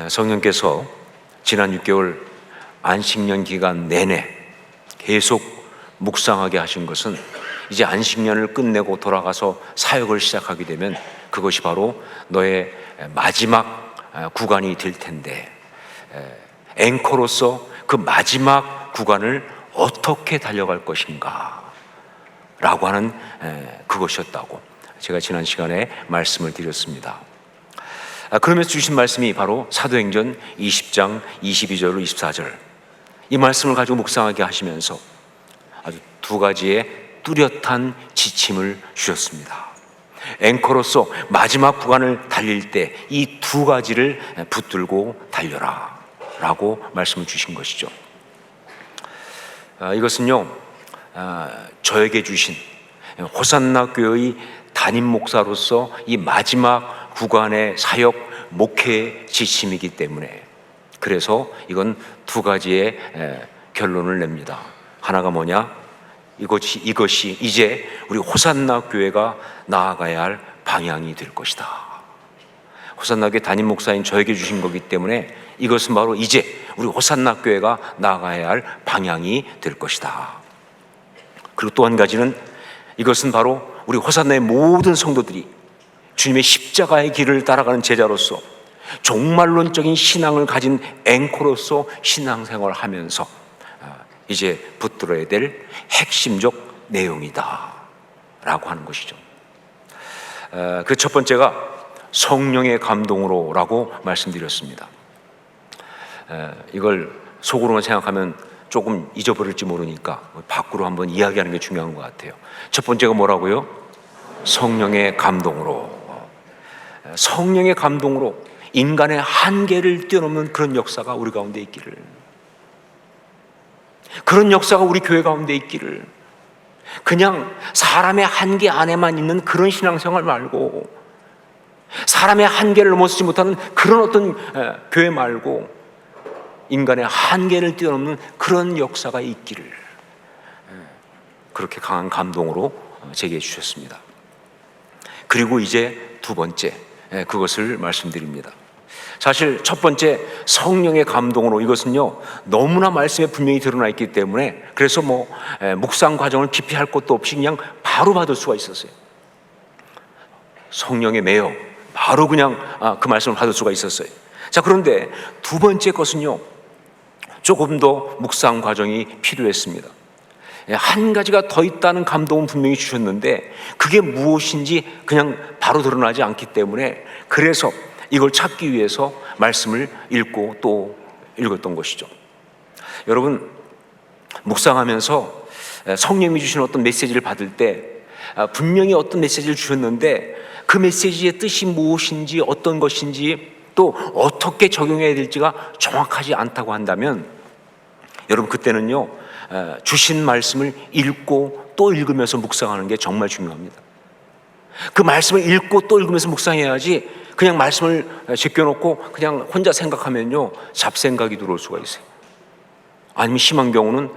성령께서 지난 6개월 안식년 기간 내내 계속 묵상하게 하신 것은 이제 안식년을 끝내고 돌아가서 사역을 시작하게 되면 그것이 바로 너의 마지막 구간이 될 텐데, 앵커로서 그 마지막 구간을 어떻게 달려갈 것인가 라고 하는 그것이었다고 제가 지난 시간에 말씀을 드렸습니다. 그러면서 주신 말씀이 바로 사도행전 20장 22절로 24절, 이 말씀을 가지고 묵상하게 하시면서 아주 두 가지의 뚜렷한 지침을 주셨습니다. 앵커로서 마지막 구간을 달릴 때 이 두 가지를 붙들고 달려라 라고 말씀을 주신 것이죠. 이것은요, 저에게 주신 호산나 교회의 담임 목사로서 이 마지막 구간의 사역 목회 지침이기 때문에, 그래서 이건 두 가지의 결론을 냅니다. 하나가 뭐냐? 이것이 이제 우리 호산나 교회가 나아가야 할 방향이 될 것이다. 호산나 교회 담임 목사인 저에게 주신 거기 때문에 이것은 바로 이제 우리 호산나 교회가 나아가야 할 방향이 될 것이다. 그리고 또 한 가지는, 이것은 바로 우리 호산나의 모든 성도들이 주님의 십자가의 길을 따라가는 제자로서 종말론적인 신앙을 가진 앵커로서 신앙생활을 하면서 이제 붙들어야 될 핵심적 내용이다 라고 하는 것이죠. 그 첫 번째가 성령의 감동으로 라고 말씀드렸습니다. 이걸 속으로만 생각하면 조금 잊어버릴지 모르니까 밖으로 한번 이야기하는 게 중요한 것 같아요. 첫 번째가 뭐라고요? 성령의 감동으로. 성령의 감동으로 인간의 한계를 뛰어넘는 그런 역사가 우리 가운데 있기를, 그런 역사가 우리 교회 가운데 있기를, 그냥 사람의 한계 안에만 있는 그런 신앙생활 말고, 사람의 한계를 넘어서지 못하는 그런 어떤 교회 말고, 인간의 한계를 뛰어넘는 그런 역사가 있기를, 그렇게 강한 감동으로 제게 주셨습니다. 그리고 이제 두 번째, 그것을 말씀드립니다. 사실 첫 번째 성령의 감동으로, 이것은요 너무나 말씀에 분명히 드러나 있기 때문에, 그래서 묵상 과정을 깊이 할 것도 없이 그냥 바로 받을 수가 있었어요. 성령에 매여 바로 그냥 그 말씀을 받을 수가 있었어요. 자, 그런데 두 번째 것은요 조금 더 묵상 과정이 필요했습니다. 한 가지가 더 있다는 감동은 분명히 주셨는데 그게 무엇인지 그냥 바로 드러나지 않기 때문에, 그래서 이걸 찾기 위해서 말씀을 읽고 또 읽었던 것이죠. 여러분, 묵상하면서 성령이 주시는 어떤 메시지를 받을 때 분명히 어떤 메시지를 주셨는데 그 메시지의 뜻이 무엇인지, 어떤 것인지, 또 어떻게 적용해야 될지가 정확하지 않다고 한다면, 여러분 그때는요 주신 말씀을 읽고 또 읽으면서 묵상하는 게 정말 중요합니다. 그 말씀을 읽고 또 읽으면서 묵상해야지 그냥 말씀을 제껴놓고 그냥 혼자 생각하면요 잡생각이 들어올 수가 있어요. 아니면 심한 경우는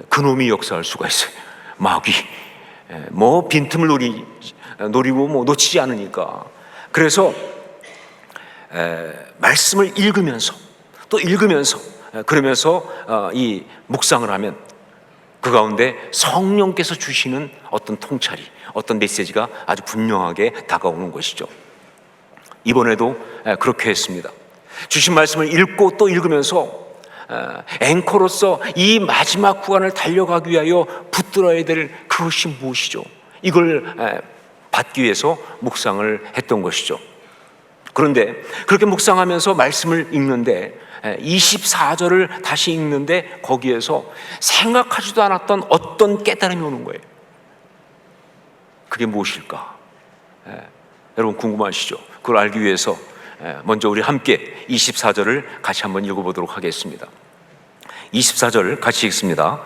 그놈이 역사할 수가 있어요. 마귀 빈틈을 노리고 놓치지 않으니까. 그래서 말씀을 읽으면서 또 읽으면서 그러면서 이 묵상을 하면 그 가운데 성령께서 주시는 어떤 통찰이, 어떤 메시지가 아주 분명하게 다가오는 것이죠. 이번에도 그렇게 했습니다. 주신 말씀을 읽고 또 읽으면서 앵커로서 이 마지막 구간을 달려가기 위하여 붙들어야 될 그것이 무엇이죠? 이걸 받기 위해서 묵상을 했던 것이죠. 그런데 그렇게 묵상하면서 말씀을 읽는데 24절을 다시 읽는데 거기에서 생각하지도 않았던 어떤 깨달음이 오는 거예요. 그게 무엇일까? 여러분 궁금하시죠? 그걸 알기 위해서 먼저 우리 함께 24절을 같이 한번 읽어보도록 하겠습니다. 24절 같이 읽습니다.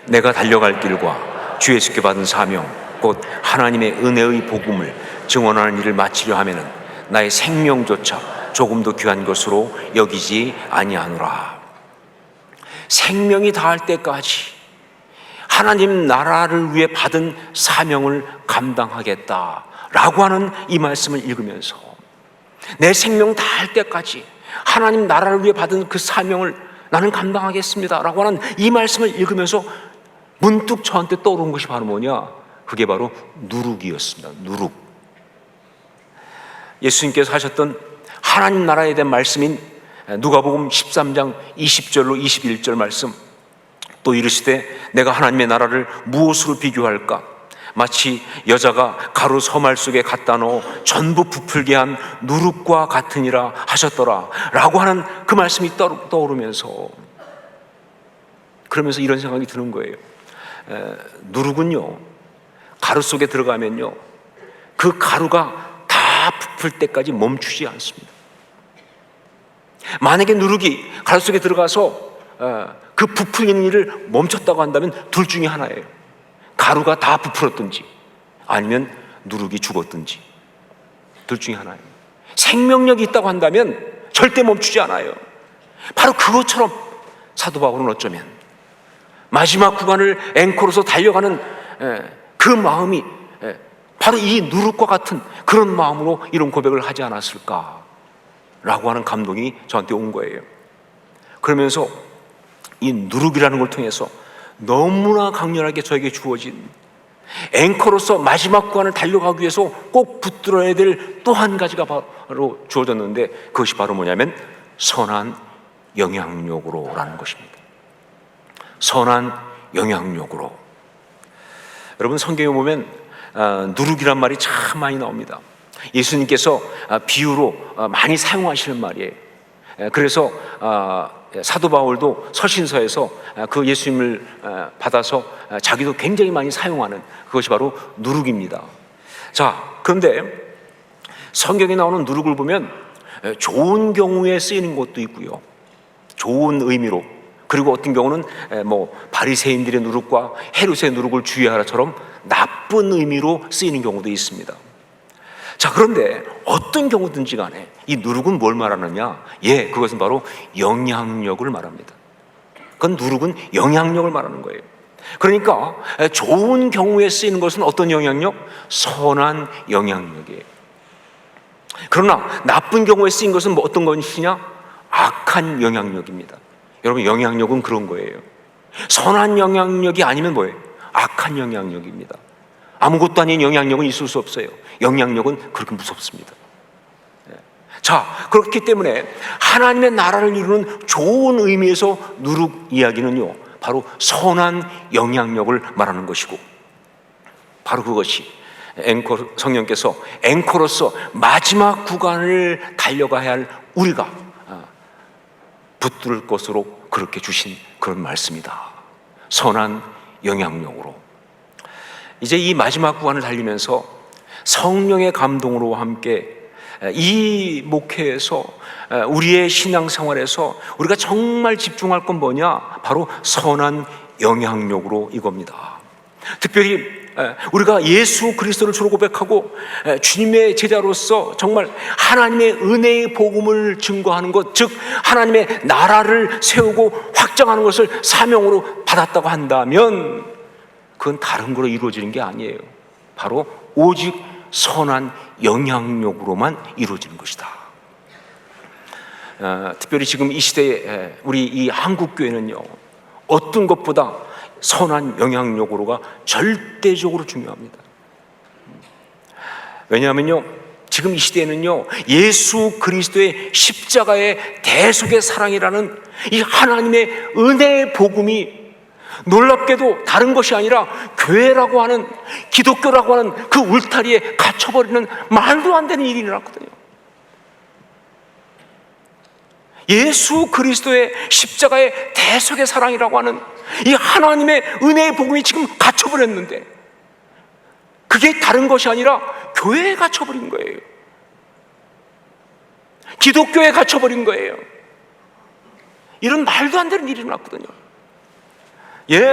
내가 달려갈 길과 주 예수께 받은 사명, 곧 하나님의 은혜의 복음을 증언하는 일을 마치려 하면은 나의 생명조차 조금도 귀한 것으로 여기지 아니하노라. 생명이 다할 때까지 하나님 나라를 위해 받은 사명을 감당하겠다라고 하는 이 말씀을 읽으면서 내 생명 다할 때까지 하나님 나라를 위해 받은 그 사명을 나는 감당하겠습니다 라고 하는 이 말씀을 읽으면서 문득 저한테 떠오른 것이 바로 뭐냐? 그게 바로 누룩이었습니다. 누룩. 예수님께서 하셨던 하나님 나라에 대한 말씀인 누가복음 13장 20절로 21절 말씀, 또 이르시되 내가 하나님의 나라를 무엇으로 비교할까? 마치 여자가 가루 서말 속에 갖다 넣어 전부 부풀게 한 누룩과 같으니라 하셨더라 라고 하는 그 말씀이 떠오르면서, 그러면서 이런 생각이 드는 거예요. 누룩은요, 가루 속에 들어가면요, 그 가루가 다 부풀 때까지 멈추지 않습니다. 만약에 누룩이 가루 속에 들어가서 그 부풀리는 일을 멈췄다고 한다면 둘 중에 하나예요. 가루가 다 부풀었든지 아니면 누룩이 죽었든지, 둘 중에 하나예요. 생명력이 있다고 한다면 절대 멈추지 않아요. 바로 그것처럼 사도 바울은 어쩌면 마지막 구간을 앵커로서 달려가는 그 마음이 바로 이 누룩과 같은 그런 마음으로 이런 고백을 하지 않았을까라고 하는 감동이 저한테 온 거예요. 그러면서 이 누룩이라는 걸 통해서 너무나 강렬하게 저에게 주어진 앵커로서 마지막 구간을 달려가기 위해서 꼭 붙들어야 될 또 한 가지가 바로 주어졌는데, 그것이 바로 뭐냐면 선한 영향력으로라는 것입니다. 선한 영향력으로. 여러분, 성경에 보면 누룩이란 말이 참 많이 나옵니다. 예수님께서 비유로 많이 사용하시는 말이에요. 그래서 사도 바울도 서신서에서 그 예수님을 받아서 자기도 굉장히 많이 사용하는 그것이 바로 누룩입니다. 자, 그런데 성경에 나오는 누룩을 보면 좋은 경우에 쓰이는 것도 있고요, 좋은 의미로, 그리고 어떤 경우는 뭐 바리새인들의 누룩과 헤롯의 누룩을 주의하라처럼 나쁜 의미로 쓰이는 경우도 있습니다. 자, 그런데 어떤 경우든지 간에 이 누룩은 뭘 말하느냐? 그것은 바로 영향력을 말합니다. 그건 누룩은 영향력을 말하는 거예요. 그러니까 좋은 경우에 쓰이는 것은 어떤 영향력? 선한 영향력이에요. 그러나 나쁜 경우에 쓰인 것은 뭐 어떤 것이냐? 악한 영향력입니다. 여러분, 영향력은 그런 거예요. 선한 영향력이 아니면 뭐예요? 악한 영향력입니다. 아무것도 아닌 영향력은 있을 수 없어요. 영향력은 그렇게 무섭습니다. 자, 그렇기 때문에 하나님의 나라를 이루는 좋은 의미에서 누룩 이야기는요, 바로 선한 영향력을 말하는 것이고, 바로 그것이 성령께서 앵커로서 마지막 구간을 달려가야 할 우리가 붙들 것으로 그렇게 주신 그런 말씀이다. 선한 영향력으로. 이제 이 마지막 구간을 달리면서 성령의 감동으로 함께 이 목회에서, 우리의 신앙생활에서 우리가 정말 집중할 건 뭐냐? 바로 선한 영향력으로 이겁니다. 특별히 우리가 예수 그리스도를 주로 고백하고 주님의 제자로서 정말 하나님의 은혜의 복음을 증거하는 것, 즉 하나님의 나라를 세우고 확장하는 것을 사명으로 받았다고 한다면 그건 다른 거로 이루어지는 게 아니에요. 바로 오직 선한 영향력으로만 이루어지는 것이다. 특별히 지금 이 시대에 우리 이 한국교회는요, 어떤 것보다 선한 영향력으로가 절대적으로 중요합니다. 왜냐하면요, 지금 이 시대에는요, 예수 그리스도의 십자가의 대속의 사랑이라는 이 하나님의 은혜의 복음이 놀랍게도 다른 것이 아니라 교회라고 하는, 기독교라고 하는 그 울타리에 갇혀버리는 말도 안 되는 일이 일어났거든요. 예수 그리스도의 십자가의 대속의 사랑이라고 하는 이 하나님의 은혜의 복음이 지금 갇혀버렸는데, 그게 다른 것이 아니라 교회에 갇혀버린 거예요. 기독교에 갇혀버린 거예요. 이런 말도 안 되는 일이 일어났거든요.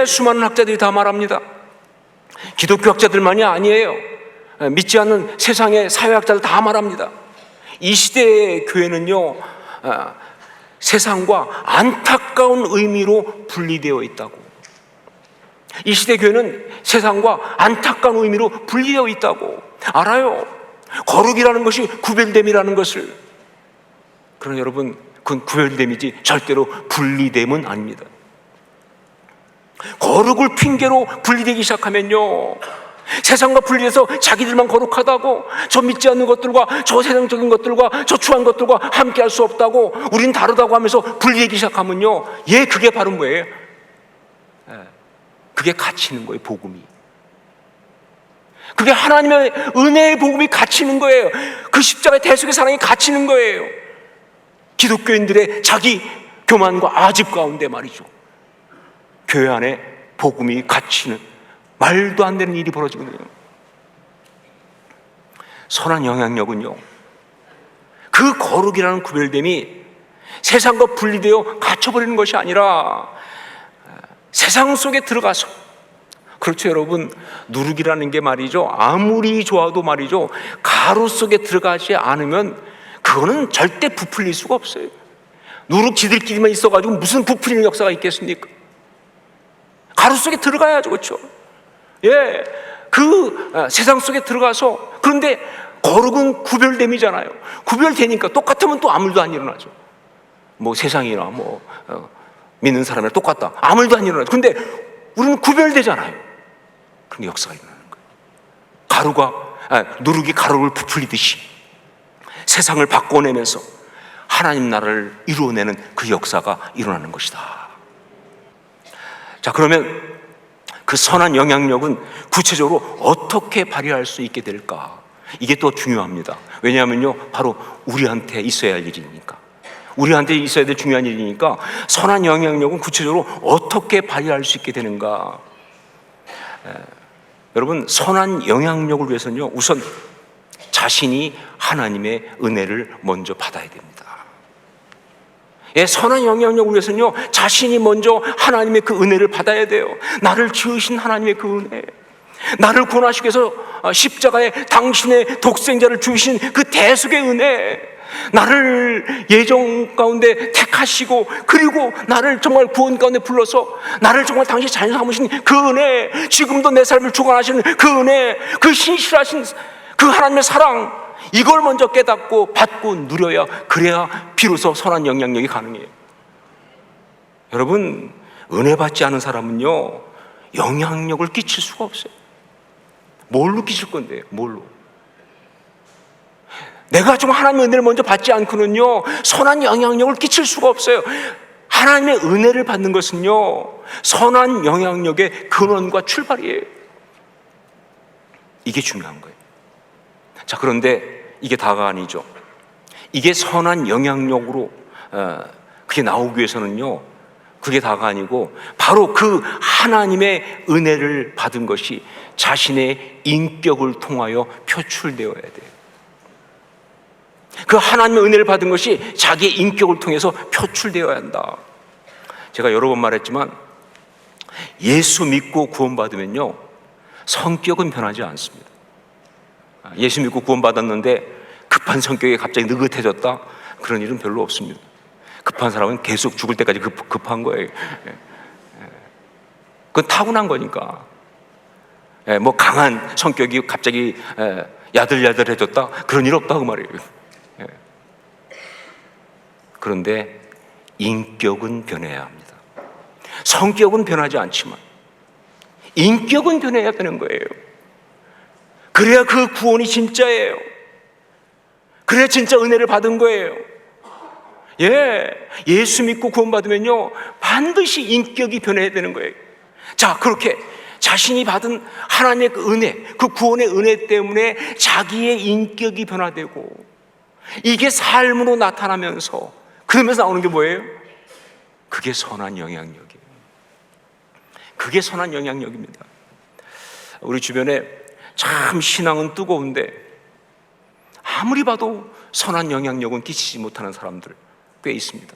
수많은 학자들이 다 말합니다. 기독교 학자들만이 아니에요. 믿지 않는 세상의 사회학자들 다 말합니다. 이 시대의 교회는요, 세상과 안타까운 의미로 분리되어 있다고. 이 시대 교회는 세상과 안타까운 의미로 분리되어 있다고 알아요. 거룩이라는 것이 구별됨이라는 것을. 그러나 여러분, 그건 구별됨이지 절대로 분리됨은 아닙니다. 거룩을 핑계로 분리되기 시작하면요, 세상과 분리돼서 자기들만 거룩하다고, 저 믿지 않는 것들과 저 세상적인 것들과 저 추한 것들과 함께 할 수 없다고, 우린 다르다고 하면서 분리되기 시작하면요, 그게 바로 뭐예요? 그게 갇히는 거예요. 복음이. 그게 하나님의 은혜의 복음이 갇히는 거예요. 그 십자가의 대속의 사랑이 갇히는 거예요. 기독교인들의 자기 교만과 아집 가운데 말이죠, 교회 안에 복음이 갇히는 말도 안 되는 일이 벌어지거든요. 선한 영향력은요, 그 거룩이라는 구별됨이 세상과 분리되어 갇혀버리는 것이 아니라 세상 속에 들어가서, 그렇죠 여러분, 누룩이라는 게 말이죠, 아무리 좋아도 말이죠, 가루 속에 들어가지 않으면 그거는 절대 부풀릴 수가 없어요. 누룩 지들끼리만 있어가지고 무슨 부풀리는 역사가 있겠습니까? 가루 속에 들어가야죠, 그렇죠? 세상 속에 들어가서, 그런데 거룩은 구별됨이잖아요. 구별되니까 똑같으면 또 아무 일도 안 일어나죠. 뭐 세상이나 믿는 사람이랑 똑같다, 아무 일도 안 일어나죠. 근데 우리는 구별되잖아요. 그런데 역사가 일어나는 거예요. 누룩이 가루를 부풀리듯이 세상을 바꿔내면서 하나님 나라를 이루어내는 그 역사가 일어나는 것이다. 자, 그러면 그 선한 영향력은 구체적으로 어떻게 발휘할 수 있게 될까? 이게 또 중요합니다. 왜냐하면요, 바로 우리한테 있어야 할 일이니까. 우리한테 있어야 될 중요한 일이니까 선한 영향력은 구체적으로 어떻게 발휘할 수 있게 되는가? 여러분, 선한 영향력을 위해서는요, 우선 자신이 하나님의 은혜를 먼저 받아야 됩니다. 선한 영향력을 위해서는요, 자신이 먼저 하나님의 그 은혜를 받아야 돼요. 나를 지으신 하나님의 그 은혜, 나를 구원하시기 위해서 십자가에 당신의 독생자를 주신 그 대속의 은혜, 나를 예정 가운데 택하시고, 그리고 나를 정말 구원 가운데 불러서 나를 정말 당신의 자녀 삼으신 그 은혜, 지금도 내 삶을 주관하시는 그 은혜, 그 신실하신 그 하나님의 사랑, 이걸 먼저 깨닫고 받고 누려야, 그래야 비로소 선한 영향력이 가능해요. 여러분, 은혜 받지 않은 사람은요, 영향력을 끼칠 수가 없어요. 뭘로 끼칠 건데요? 뭘로? 내가 좀 하나님의 은혜를 먼저 받지 않고는요, 선한 영향력을 끼칠 수가 없어요. 하나님의 은혜를 받는 것은요, 선한 영향력의 근원과 출발이에요. 이게 중요한 거예요. 자, 그런데 이게 다가 아니죠. 이게 선한 영향력으로 그게 나오기 위해서는요, 그게 다가 아니고 바로 그 하나님의 은혜를 받은 것이 자신의 인격을 통하여 표출되어야 돼요. 그 하나님의 은혜를 받은 것이 자기의 인격을 통해서 표출되어야 한다. 제가 여러 번 말했지만 예수 믿고 구원받으면요, 성격은 변하지 않습니다. 예수 믿고 구원받았는데 급한 성격이 갑자기 느긋해졌다, 그런 일은 별로 없습니다. 급한 사람은 계속 죽을 때까지 급한 거예요. 그건 타고난 거니까. 뭐 강한 성격이 갑자기 야들야들해졌다, 그런 일 없다고 말이에요. 그런데 인격은 변해야 합니다. 성격은 변하지 않지만 인격은 변해야 되는 거예요. 그래야 그 구원이 진짜예요. 그래야 진짜 은혜를 받은 거예요. 예수 믿고 구원받으면요, 반드시 인격이 변해야 되는 거예요. 자, 그렇게 자신이 받은 하나님의 그 은혜, 그 구원의 은혜 때문에 자기의 인격이 변화되고, 이게 삶으로 나타나면서, 그러면서 나오는 게 뭐예요? 그게 선한 영향력이에요. 그게 선한 영향력입니다. 우리 주변에 참 신앙은 뜨거운데 아무리 봐도 선한 영향력은 끼치지 못하는 사람들 꽤 있습니다.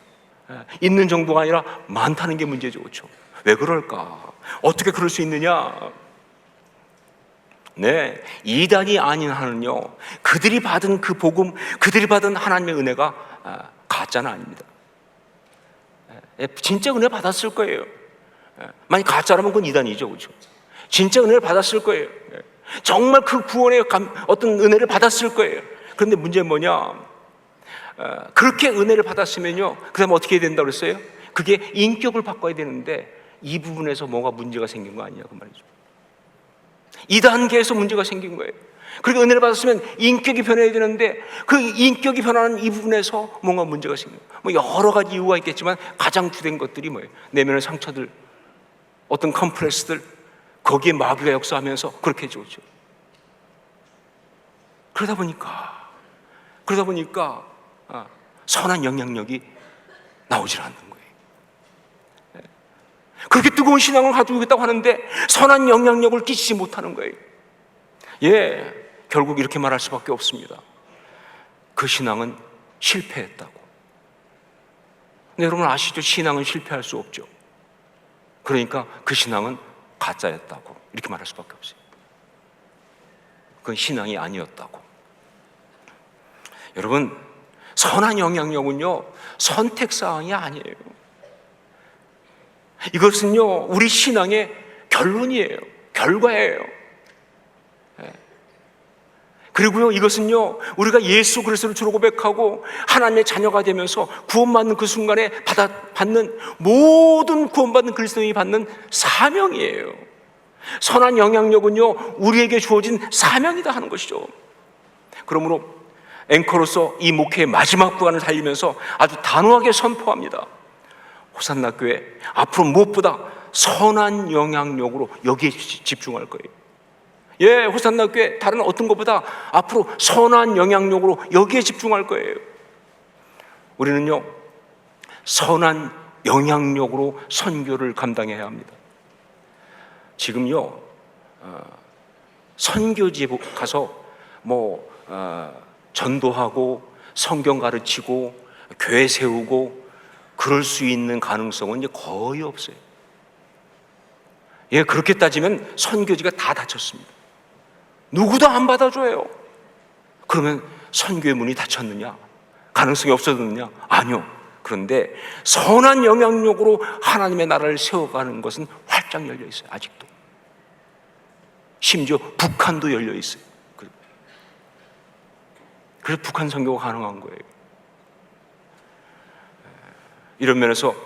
있는 정도가 아니라 많다는 게 문제죠, 그렇죠? 왜 그럴까? 어떻게 그럴 수 있느냐? 네, 이단이 아닌 한은요, 그들이 받은 그 복음, 그들이 받은 하나님의 은혜가 가짜는 아닙니다. 진짜 은혜 받았을 거예요. 만약 가짜라면 그건 이단이죠, 그렇죠? 진짜 은혜를 받았을 거예요. 정말 그 구원의 어떤 은혜를 받았을 거예요. 그런데 문제는 뭐냐? 그렇게 은혜를 받았으면요, 그 다음에 어떻게 해야 된다고 그랬어요? 그게 인격을 바꿔야 되는데 이 부분에서 뭐가 문제가 생긴 거 아니냐 그 말이죠. 이 단계에서 문제가 생긴 거예요. 그렇게 은혜를 받았으면 인격이 변해야 되는데 그 인격이 변하는 이 부분에서 뭔가 문제가 생겨요. 뭐 여러 가지 이유가 있겠지만 가장 주된 것들이 뭐예요? 내면의 상처들, 어떤 컴플렉스들, 거기에 마귀가 역사하면서 그렇게 해주죠. 그러다 보니까 선한 영향력이 나오질 않는 거예요. 그렇게 뜨거운 신앙을 가지고 있다고 하는데 선한 영향력을 끼치지 못하는 거예요. 결국 이렇게 말할 수밖에 없습니다. 그 신앙은 실패했다고. 근데 여러분 아시죠? 신앙은 실패할 수 없죠. 그러니까 그 신앙은 가짜였다고 이렇게 말할 수밖에 없어요. 그건 신앙이 아니었다고. 여러분, 선한 영향력은요 선택사항이 아니에요. 이것은요 우리 신앙의 결론이에요. 결과예요. 그리고요 이것은요 우리가 예수 그리스도를 주로 고백하고 하나님의 자녀가 되면서 구원받는 그 순간에 받는 모든 구원받는 그리스도인이 받는 사명이에요. 선한 영향력은요 우리에게 주어진 사명이다 하는 것이죠. 그러므로 앵커로서 이 목회의 마지막 구간을 달리면서 아주 단호하게 선포합니다. 호산나 교회 앞으로 무엇보다 선한 영향력으로 여기에 집중할 거예요. 호산나 교회 다른 어떤 것보다 앞으로 선한 영향력으로 여기에 집중할 거예요. 우리는요 선한 영향력으로 선교를 감당해야 합니다. 지금요 선교지에 가서 전도하고 성경 가르치고 교회 세우고 그럴 수 있는 가능성은 이제 거의 없어요. 그렇게 따지면 선교지가 다 닫혔습니다. 누구도 안 받아줘요. 그러면 선교의 문이 닫혔느냐? 가능성이 없어졌느냐? 아니요. 그런데 선한 영향력으로 하나님의 나라를 세워가는 것은 활짝 열려 있어요. 아직도. 심지어 북한도 열려 있어요. 그래서 북한 선교가 가능한 거예요. 이런 면에서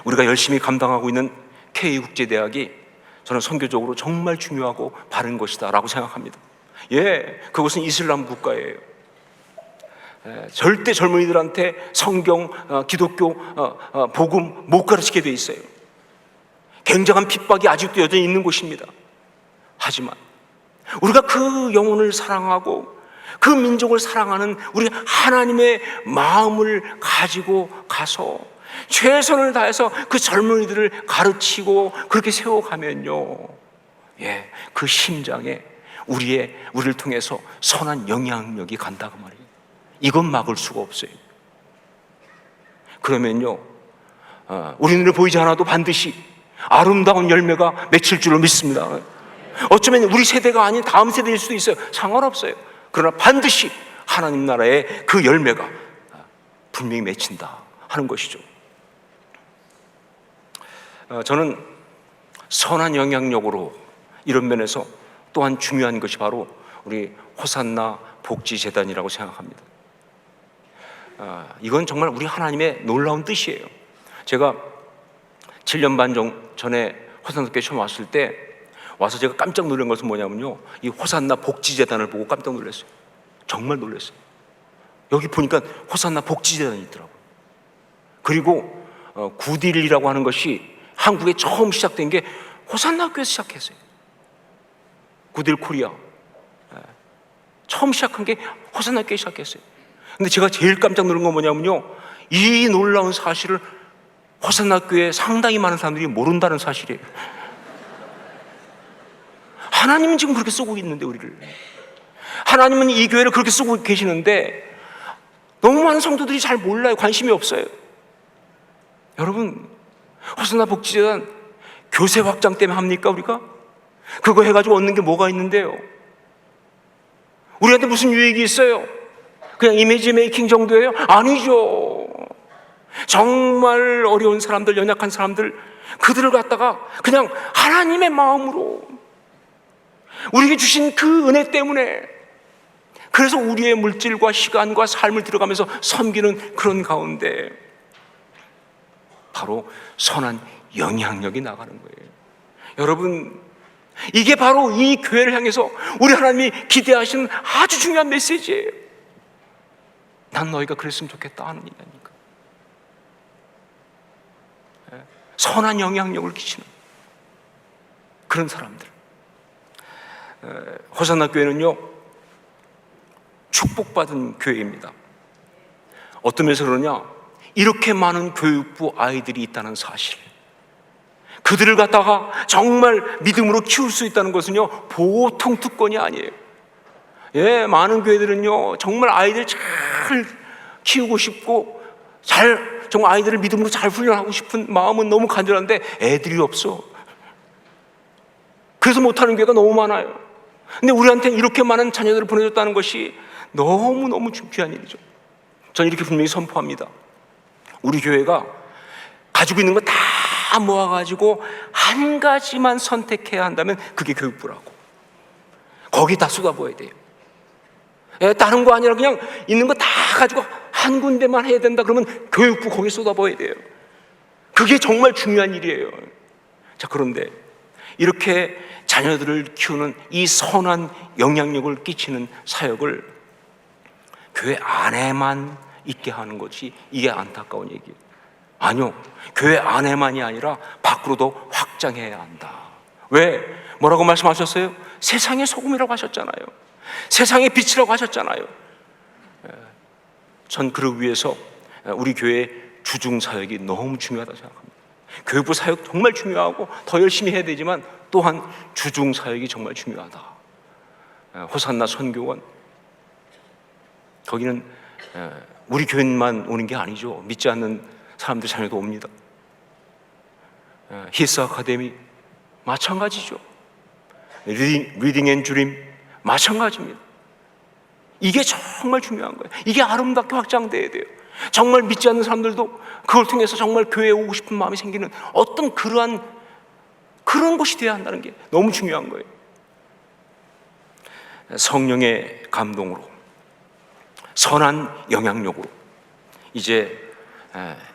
우리가 열심히 감당하고 있는 K국제대학이 저는 선교적으로 정말 중요하고 바른 것이다 라고 생각합니다. 그것은 이슬람 국가예요. 절대 젊은이들한테 성경, 기독교, 복음 못 가르치게 돼 있어요. 굉장한 핍박이 아직도 여전히 있는 곳입니다. 하지만 우리가 그 영혼을 사랑하고 그 민족을 사랑하는 우리 하나님의 마음을 가지고 가서 최선을 다해서 그 젊은이들을 가르치고 그렇게 세워가면요 그 심장에 우리를 통해서 선한 영향력이 간다고 말이에요. 이건 막을 수가 없어요. 그러면요 우리 눈에 보이지 않아도 반드시 아름다운 열매가 맺힐 줄로 믿습니다. 어쩌면 우리 세대가 아닌 다음 세대일 수도 있어요. 상관없어요. 그러나 반드시 하나님 나라의 그 열매가 분명히 맺힌다 하는 것이죠. 저는 선한 영향력으로 이런 면에서 또한 중요한 것이 바로 우리 호산나 복지재단이라고 생각합니다. 이건 정말 우리 하나님의 놀라운 뜻이에요. 제가 7년 반 전에 호산나 교회 처음 왔을 때 와서 제가 깜짝 놀란 것은 뭐냐면요 이 호산나 복지재단을 보고 깜짝 놀랐어요. 정말 놀랐어요. 여기 보니까 호산나 복지재단이 있더라고요. 그리고 구딜이라고 하는 것이 한국에 처음 시작된 게 호산나 교회에서 시작했어요. 구딜 코리아 처음 시작한 게 호산나 교회 시작했어요. 근데 제가 제일 깜짝 놀란 건 뭐냐면요 이 놀라운 사실을 호산나 교회에 상당히 많은 사람들이 모른다는 사실이에요. 하나님은 지금 그렇게 쓰고 있는데 우리를 하나님은 이 교회를 그렇게 쓰고 계시는데 너무 많은 성도들이 잘 몰라요. 관심이 없어요. 여러분 호산나 복지재단 교세 확장 때문에 합니까 우리가? 그거 해가지고 얻는 게 뭐가 있는데요? 우리한테 무슨 유익이 있어요? 그냥 이미지 메이킹 정도예요? 아니죠. 정말 어려운 사람들, 연약한 사람들 그들을 갖다가 그냥 하나님의 마음으로 우리에게 주신 그 은혜 때문에 그래서 우리의 물질과 시간과 삶을 들어가면서 섬기는 그런 가운데 바로 선한 영향력이 나가는 거예요. 여러분, 이게 바로 이 교회를 향해서 우리 하나님이 기대하시는 아주 중요한 메시지예요. 난 너희가 그랬으면 좋겠다 하는 이야기니까. 선한 영향력을 끼치는 그런 사람들. 호산나 교회는요, 축복받은 교회입니다. 어떤 면에서 그러냐? 이렇게 많은 교육부 아이들이 있다는 사실, 그들을 갖다가 정말 믿음으로 키울 수 있다는 것은요, 보통 특권이 아니에요. 많은 교회들은요, 정말 아이들 잘 키우고 싶고 정말 아이들을 믿음으로 잘 훈련하고 싶은 마음은 너무 간절한데 애들이 없어. 그래서 못하는 교회가 너무 많아요. 근데 우리한테는 이렇게 많은 자녀들을 보내줬다는 것이 너무너무 귀한 일이죠. 저는 이렇게 분명히 선포합니다. 우리 교회가 가지고 있는 거 다 모아가지고 한 가지만 선택해야 한다면 그게 교육부라고. 거기 다 쏟아부어야 돼요. 다른 거 아니라 그냥 있는 거 다 가지고 한 군데만 해야 된다 그러면 교육부 거기 쏟아부어야 돼요. 그게 정말 중요한 일이에요. 자, 그런데 이렇게 자녀들을 키우는 이 선한 영향력을 끼치는 사역을 교회 안에만 있게 하는 것이 이게 안타까운 얘기예요. 아니요, 교회 안에만이 아니라 밖으로도 확장해야 한다. 왜? 뭐라고 말씀하셨어요? 세상의 소금이라고 하셨잖아요. 세상의 빛이라고 하셨잖아요. 전 그러기 위해서 우리 교회의 주중 사역이 너무 중요하다고 생각합니다. 교육부 사역 정말 중요하고 더 열심히 해야 되지만 또한 주중 사역이 정말 중요하다. 호산나 선교원, 거기는 우리 교인만 오는 게 아니죠. 믿지 않는 사람들 자녀도 옵니다. 히스 아카데미 마찬가지죠. 리딩 앤 주림 마찬가지입니다. 이게 정말 중요한 거예요. 이게 아름답게 확장돼야 돼요. 정말 믿지 않는 사람들도 그걸 통해서 정말 교회에 오고 싶은 마음이 생기는 어떤 그런 곳이 되어야 한다는 게 너무 중요한 거예요. 성령의 감동으로, 선한 영향력으로, 이제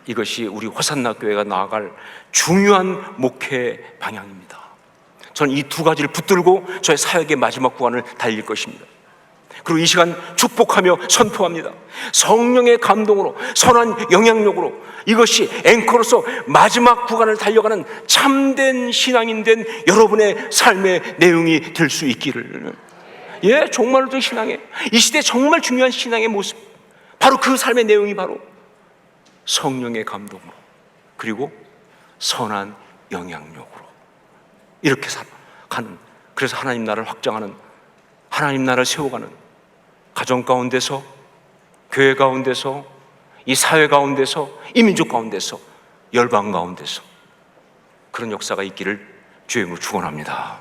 이것이 우리 호산나 교회가 나아갈 중요한 목회 방향입니다. 저는 이 두 가지를 붙들고 저의 사역의 마지막 구간을 달릴 것입니다. 그리고 이 시간 축복하며 선포합니다. 성령의 감동으로, 선한 영향력으로, 이것이 앵커로서 마지막 구간을 달려가는 참된 신앙인 된 여러분의 삶의 내용이 될 수 있기를. 정말로 신앙의, 이 시대 정말 중요한 신앙의 모습, 바로 그 삶의 내용이 바로 성령의 감동으로, 그리고 선한 영향력으로 이렇게 살아가는, 그래서 하나님 나라를 확장하는, 하나님 나라를 세워가는 가정 가운데서, 교회 가운데서, 이 사회 가운데서, 이 민족 가운데서, 열방 가운데서 그런 역사가 있기를 주의 이름으로 축원합니다.